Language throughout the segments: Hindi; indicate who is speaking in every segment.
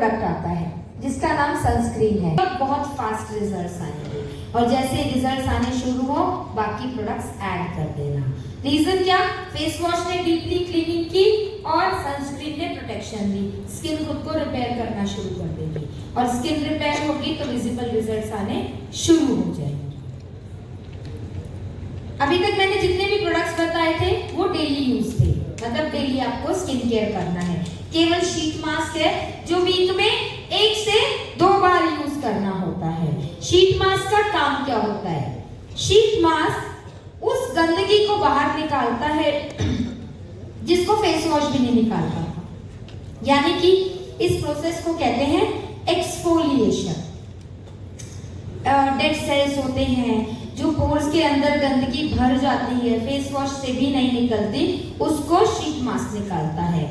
Speaker 1: प्रोडक्ट आता है जिसका नाम सनस्क्रीन है। बहुत फास्ट रिजल्ट्स आएंगे और जैसे रिजल्ट्स आने शुरू हो बाकी प्रोडक्ट्स ऐड कर देना। रीजन क्या? फेस वॉश ने डीपली क्लीनिंग की और सनस्क्रीन ने प्रोटेक्शन दी। स्किन खुद को रिपेयर करना शुरू कर देगी और स्किन रिपेयर होगी तो विजिबल रिजल्ट्स आने शुरू हो जाएंगे। अभी तक मैंने जितने भी प्रोडक्ट्स बताए थे वो डेली यूज थे, मतलब डेली आपको स्किन केयर करना है। केवल शीट मास्क है जो वीक में 1 से 2 बार यूज करना होता है। शीट मास्क का काम क्या होता है? शीट मास्क उस गंदगी को बाहर निकालता है जिसको फेस वॉश भी नहीं निकालता था, यानी कि इस प्रोसेस को कहते हैं एक्सफोलिएशन। डेड सेल्स होते हैं जो पोर्स के अंदर गंदगी भर जाती है, फेस वॉश से भी नहीं निकलती, उसको शीट मास्क निकालता है।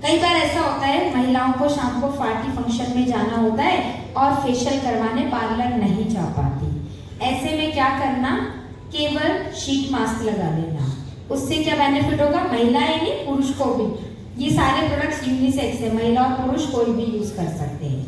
Speaker 1: कई बार ऐसा होता है महिलाओं को शाम को पार्टी फंक्शन में जाना होता है और फेशियल करवाने पार्लर नहीं जा पाती। ऐसे में क्या करना? केवल शीट मास्क लगा लेना। उससे क्या बेनिफिट होगा? महिलाएं नहीं, पुरुष को भी। ये सारे प्रोडक्ट्स यूनिसेक्स है, महिला और पुरुष कोई भी यूज कर सकते हैं।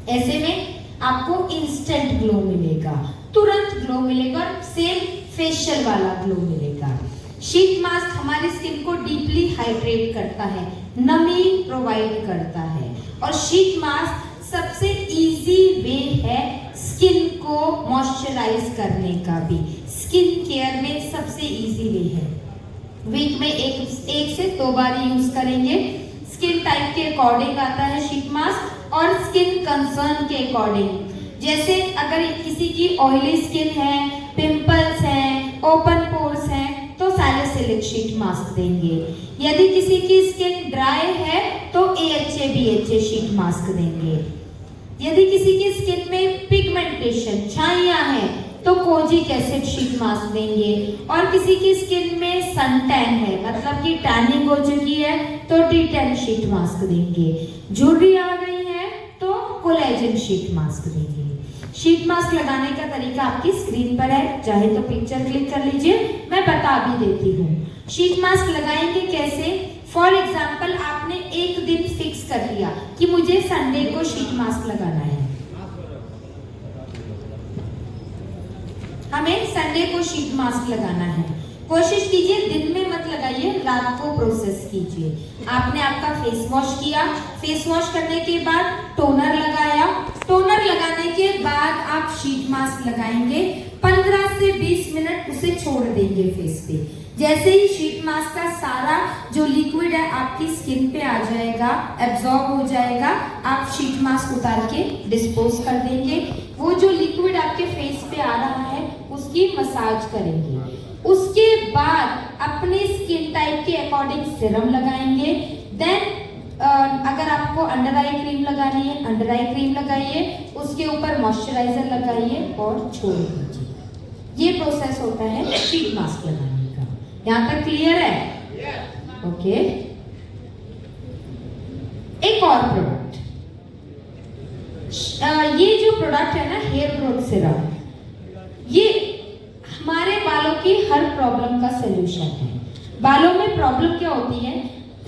Speaker 1: ऐसे में आपको इंस्टेंट ग्लो मिलेगा, तुरंत ग्लो मिलेगा, सेम फेशियल वाला ग्लो मिलेगा। शीट मास्क हमारी स्किन को डीपली हाइड्रेट करता है, नमी प्रोवाइड करता है और शीट मास्क सबसे इजी वे है स्किन को मॉइस्चराइज करने का भी। स्किन केयर में सबसे इजी वे है। वीक में एक से 2 बार यूज करेंगे। स्किन टाइप के अकॉर्डिंग आता है शीट मास्क और स्किन कंसर्न के अकॉर्डिंग। जैसे अगर किसी की ऑयली स्किन है, पिंपल्स हैं, ओपन पोर्स हैं तो सैलिसिलिक शीट मास्क देंगे। यदि किसी की स्किन ड्राई है तो AHA BHA शीट मास्क देंगे। यदि किसी की स्किन में पिगमेंटेशन, छाइयां हैं तो कोजिक एसिड शीट मास्क देंगे और किसी की स्किन में सन टैन है, मतलब कि टैनिंग हो चुकी है तो D10 शीट मास्क देंगे। झुर्री आ गई है तो कोलेजन शीट मास्क देंगे। शीट मास्क लगाने का तरीका आपकी स्क्रीन पर है, चाहे तो पिक्चर क्लिक कर लीजिए, मैं बता भी देती हूँ। शीट मास्क लगाएंगे कैसे? फॉर एग्जाम्पल आपने एक दिन फिक्स कर लिया कि मुझे संडे को शीट मास्क लगाना है, हमें संडे को शीट मास्क लगाना है। कोशिश कीजिए दिन में मत लगाइए, रात को प्रोसेस कीजिए। आपने आपका फेस वॉश किया, फेस वॉश करने के बाद टोनर लगाया, टोनर लगाने के बाद आप शीट मास्क लगाएंगे। 15 से 20 मिनट उसे छोड़ देंगे फेस पे। जैसे ही शीट मास्क का सारा जो लिक्विड है आपकी स्किन पे आ जाएगा, एब्जॉर्ब हो जाएगा, आप शीट मास्क उतार के डिस्पोज कर देंगे। वो जो लिक्विड आपके फेस पे आ रहा है उसकी मसाज करेंगे। उसके बाद अपने स्किन टाइप के अकॉर्डिंग सीरम लगाएंगे। देन अगर आपको अंडर आई क्रीम लगानी है, अंडर आई क्रीम लगाइए, उसके ऊपर मॉइस्चराइजर लगाइए और छोड़ दीजिए। ये प्रोसेस होता है शीट मास्क लगाने का। यहाँ तक क्लियर है? ओके। एक और प्रोडक्ट, ये जो प्रोडक्ट है ना, हेयर ग्रोथ सीरम, ये हमारे बालों की हर प्रॉब्लम का सलूशन है। बालों में प्रॉब्लम क्या होती है?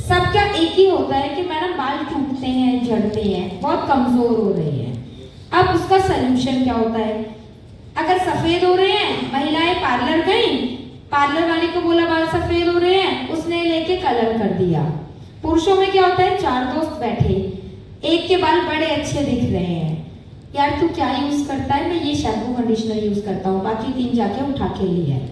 Speaker 1: सबका एक ही होता है कि मैडम बाल टूटते हैं, झड़ते हैं, बहुत कमजोर हो रहे हैं। अब उसका सलूशन क्या होता है? अगर सफेद हो रहे हैं, महिलाएं पार्लर गई, पार्लर वाले को बोला बाल सफेद हो रहे हैं, उसने लेके कलर कर दिया। पुरुषों में क्या होता है? 4 दोस्त बैठे, एक के बाल बड़े अच्छे दिख रहे हैं, यार तू क्या यूज करता है? मैं ये शैम्पू कंडीशनर यूज करता हूँ, बाकी 3 जाके उठा के लिया है।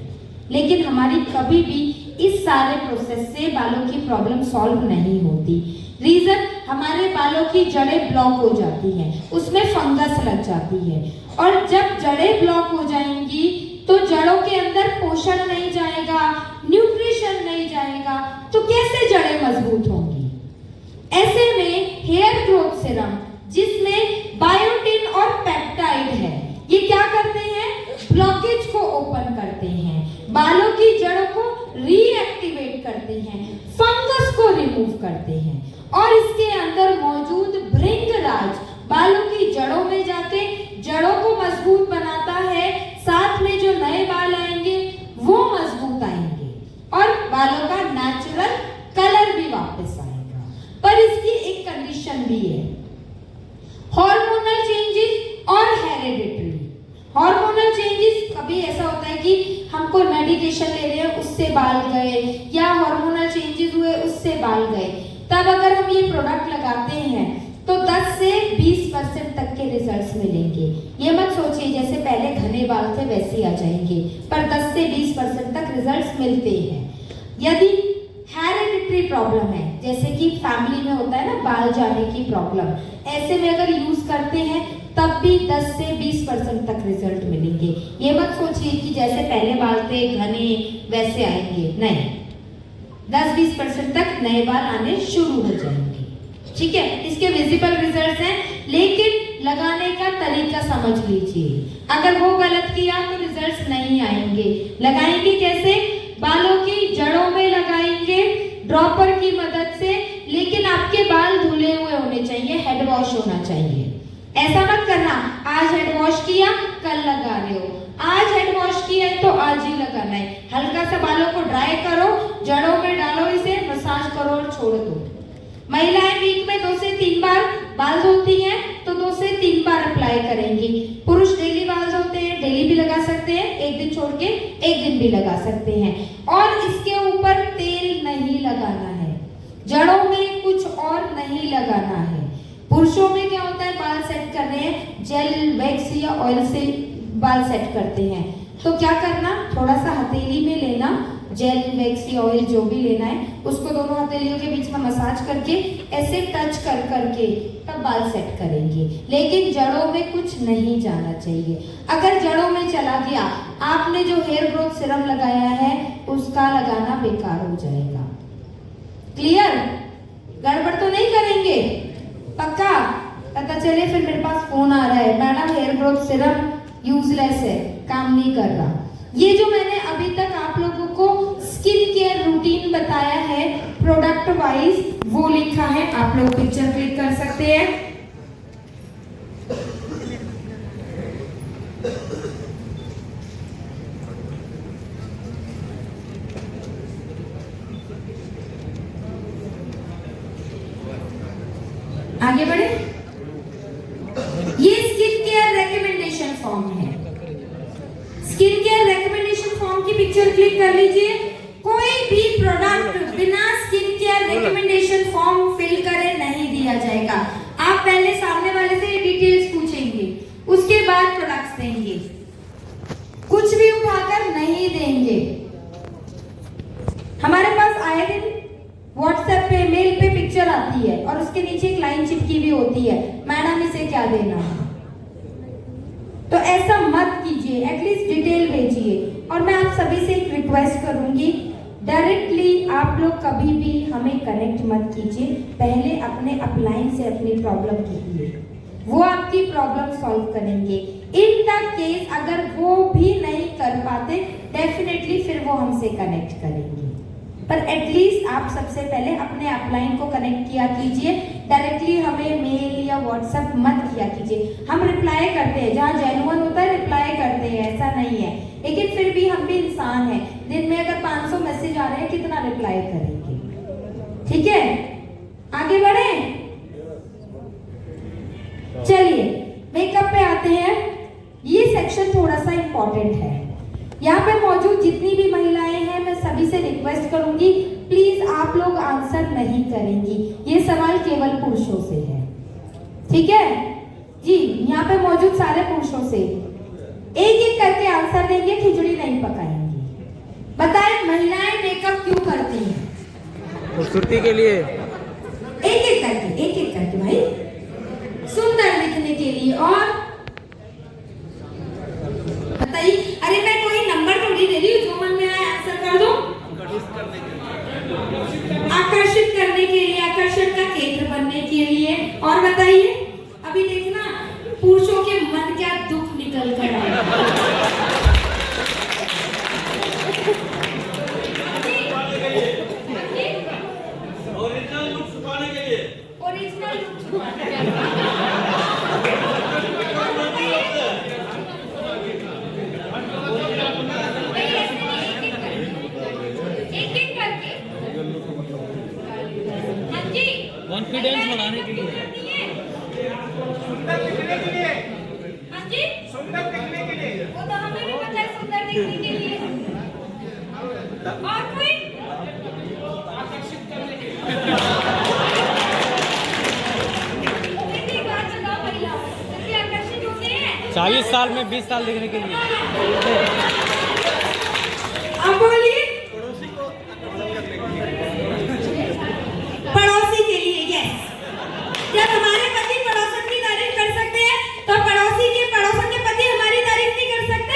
Speaker 1: लेकिन हमारी कभी भी इस सारे प्रोसेस से बालों की प्रॉब्लम सॉल्व नहीं होती। रीजन, हमारे बालों की जड़ें ब्लॉक हो जाती हैं, उसमें फंगस लग जाती है और जब जड़ें ब्लॉक हो जाएंगी तो जड़ों के अंदर पोषण नहीं जाएगा, न्यूट्रिशन नहीं जाएगा, तो कैसे जड़ें मजबूत होंगी? ऐसे में हेयर ग्रोथ सीरम जिसमें बायोटिन और पेप्टाइड है, ये क्या करते हैं? ब्लॉकेज को ओपन करते हैं, बालों की जड़ों को रीएक्टिवेट करते हैं, फंगस को रिमूव करते हैं और इसके अंदर मौजूद भृंगराज बालों की जड़ों में जाके जड़ों को मजबूत बनाता है। साथ में जो नए बाल आएंगे वो मजबूत आएंगे और बालों का नेचुरल कलर भी वापस आएगा। पर इसकी एक कंडीशन हार्मोनल चेंजेस और हेरिडिटरी। हार्मोनल चेंजेस कभी ऐसा होता है कि हमको मेडिकेशन ले रहे हैं उससे बाल गए, या हार्मोनल चेंजेस हुए उससे बाल गए, तब अगर हम ये प्रोडक्ट लगाते हैं तो 10 से 20% तक के रिजल्ट्स मिलेंगे। ये मत सोचिए जैसे पहले घने बाल थे वैसे ही आ जाएंगे, पर 10 से 20% तक रिजल्ट्स मिलते हैं। यदि हेरिडिटरी प्रॉब्लम है, जैसे कि फैमिली में होता है ना बाल जाने की प्रॉब्लम, ऐसे में अगर यूज करते हैं तब भी 10 से 20% तक रिजल्ट मिलेंगे। ये मत सोचिए कि जैसे पहले बाल थे घने वैसे आएंगे, नहीं, 10-20% तक नए बाल आने शुरू हो जाएंगे। ठीक है, इसके विजिबल रिजल्ट्स हैं, लेकिन लगाने का तरीका समझ लीजिए। अगर वो गलत किया तो रिजल्ट्स नहीं आएंगे। लगाएंगे कैसे? बालों की जड़ों में लगाएंगे ड्रॉपर की मदद से, लेकिन आपके बाल धुले हुए होने चाहिए, हेड वॉश होना चाहिए। ऐसा मत करना आज हेड वॉश किया कल लगा रहे हो, आज हेड वॉश किया है तो आज ही लगाना है। हल्का सा बालों को ड्राई करो, जड़ों में डालो, इसे मसाज करो और छोड़ दो। महिलाएं वीक में 2 से 3 बार बाल धोती हैं तो 2 से 3 बार अप्लाई करेंगी। पुरुष डेली बाल धोते हैं, डेली भी लगा सकते हैं, एक दिन छोड़ के एक दिन भी लगा सकते हैं। और इसके ऊपर तेल नहीं लगाना है, जड़ों में कुछ और नहीं लगाना है। पुरुषों में क्या होता है, बाल सेट कर रहे हैं, जेल वैक्स या ऑयल से बाल सेट करते हैं, तो क्या करना, थोड़ा सा हथेली में लेना, जेल वैक्स या ऑयल जो भी लेना है उसको दोनों हथेलियों के बीच में मसाज करके ऐसे टच कर करके तब बाल सेट करेंगे। लेकिन जड़ों में कुछ नहीं जाना चाहिए। अगर जड़ों में चला गया, आपने जो हेयर ग्रोथ सीरम लगाया है उसका लगाना बेकार हो जाएगा। क्लियर? गड़बड़ तो नहीं करेंगे? पक्का? पता चले फिर मेरे पास फोन आ रहा है, madam hair growth serum useless है, काम नहीं कर रहा। ये जो मैंने अभी तक आप लोगों को स्किन केयर रूटीन बताया है प्रोडक्ट वाइज, वो लिखा है, आप लोग पिक्चर क्लिक कर सकते हैं। आगे बढ़े। ये स्किन केयर रेकमेंडेशन फॉर्म है। स्किन केयर रेकमेंडेशन फॉर्म की पिक्चर क्लिक कर लीजिए। कोई भी प्रोडक्ट बिना skin care recommendation form fill करे नहीं दिया जाएगा। आप पहले सामने वाले से डिटेल्स पूछेंगे, उसके बाद प्रोडक्ट्स देंगे, कुछ भी उठाकर नहीं देंगे। हमारे पास आए दिन व्हाट्सएप पे, मेल पे पिक्चर आती है और उसके नीचे एक लाइन चिपकी भी होती है, मैडम इसे क्या देना है। तो ऐसा मत कीजिए, एटलीस्ट डिटेल भेजिए। और मैं आप सभी से एक रिक्वेस्ट करूंगी, डायरेक्टली आप लोग कभी भी हमें कनेक्ट मत कीजिए, पहले अपने अपलाइन से अपनी प्रॉब्लम कीजिए, वो आपकी प्रॉब्लम सॉल्व करेंगे। इन द केस अगर वो भी नहीं कर पाते, डेफिनेटली फिर वो हमसे कनेक्ट करेंगे। पर एटलीस्ट आप सबसे पहले अपने अपलाइन को कनेक्ट किया कीजिए, डायरेक्टली हमें मेल या व्हाट्सएप मत किया कीजिए। हम रिप्लाई करते हैं, जहाँ जेन्युइन होता है रिप्लाई करते हैं, ऐसा नहीं है, लेकिन फिर भी हम भी इंसान हैं। दिन में अगर 500 मैसेज आ रहे हैं, कितना रिप्लाई करेंगे? ठीक है, आगे बढ़े। चलिए मेकअप पे आते हैं। ये सेक्शन थोड़ा सा इंपॉर्टेंट है। यहाँ पे मौजूद जितनी भी महिलाएं हैं, मैं सभी से रिक्वेस्ट करूंगी, प्लीज आप लोग आंसर नहीं करेंगी, ये सवाल केवल पुरुषों से है। ठीक है जी, यहाँ पे मौजूद सारे पुरुषों से एक एक करके आंसर देंगे, खिचड़ी नहीं पकाएंगे। बताएं महिलाएं मेकअप क्यों करती हैं?
Speaker 2: खूबसूरती के लिए।
Speaker 1: एक एक करके भाई, सुंदर दिखने के लिए। और बताइए, अरे मैं कोई नंबर थोड़ी दे रही हूँ, जो मन में आए आंसर कर दो। आकर्षित करने के लिए, आकर्षण का केंद्र बनने के लिए। और बताइए, अभी देखना पुरुषों के मन क्या दुख निकल कर आए।
Speaker 3: ओरिजिनल लुक छुपाने के लिए।
Speaker 1: ओरिजिनल लुक छुपाने के लिए।
Speaker 2: कॉन्फिडेंस बढ़ाने के लिए।
Speaker 1: देखने के लिए। और कोई? एक बात बताओ महिला, कैसे आकर्षित होते हैं?
Speaker 2: 40 साल में 20 साल देखने के लिए।
Speaker 1: अब बोलिए। पड़ोसी के लिए, यस। जब हमारे पति पड़ोसन की तारीफ कर सकते हैं तो पड़ोसी के पड़ोसन के पति हमारी तारीफ नहीं कर सकते?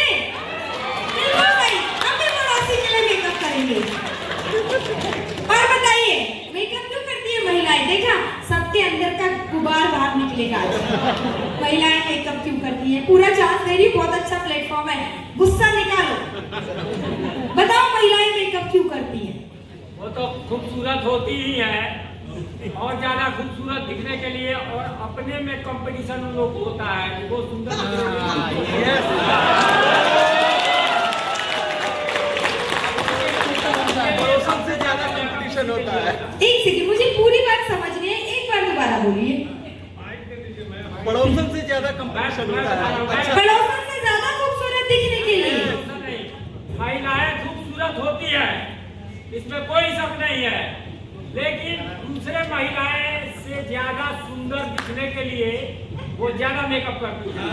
Speaker 1: बिल्कुल भाई, हम भी पड़ोसी के लिए मेकअप करेंगे। और बताइए, मेकअप क्यों करती है महिलाएं? देखा, सबके अंदर का गुबार बाहर निकलेगा। महिलाएं मेकअप क्यों करती है? पूरा चांस दे रही, बहुत अच्छा प्लेटफॉर्म है, गुस्सा निकालो। बताओ महिलाएं मेकअप क्यों करती है?
Speaker 4: वो तो खूबसूरत होती ही है और ज्यादा खूबसूरत दिखने के लिए, और अपने में कंपटीशन उन लोग को होता है कि वो सुंदर
Speaker 3: सबसे ज्यादा कंपटीशन होता है।
Speaker 1: एक सेकंड, मुझे पूरी बात समझनी है, एक बार दोबारा बोलिए।
Speaker 3: पड़ोसन से ज्यादा कंपटीशन होता है।
Speaker 1: पड़ोसन से ज्यादा खूबसूरत दिखने के लिए।
Speaker 4: महिलाएं खूबसूरत होती है, इसमें कोई शक नहीं है, लेकिन दूसरे महिलाएं से ज्यादा सुंदर दिखने के लिए वो ज्यादा मेकअप करती है।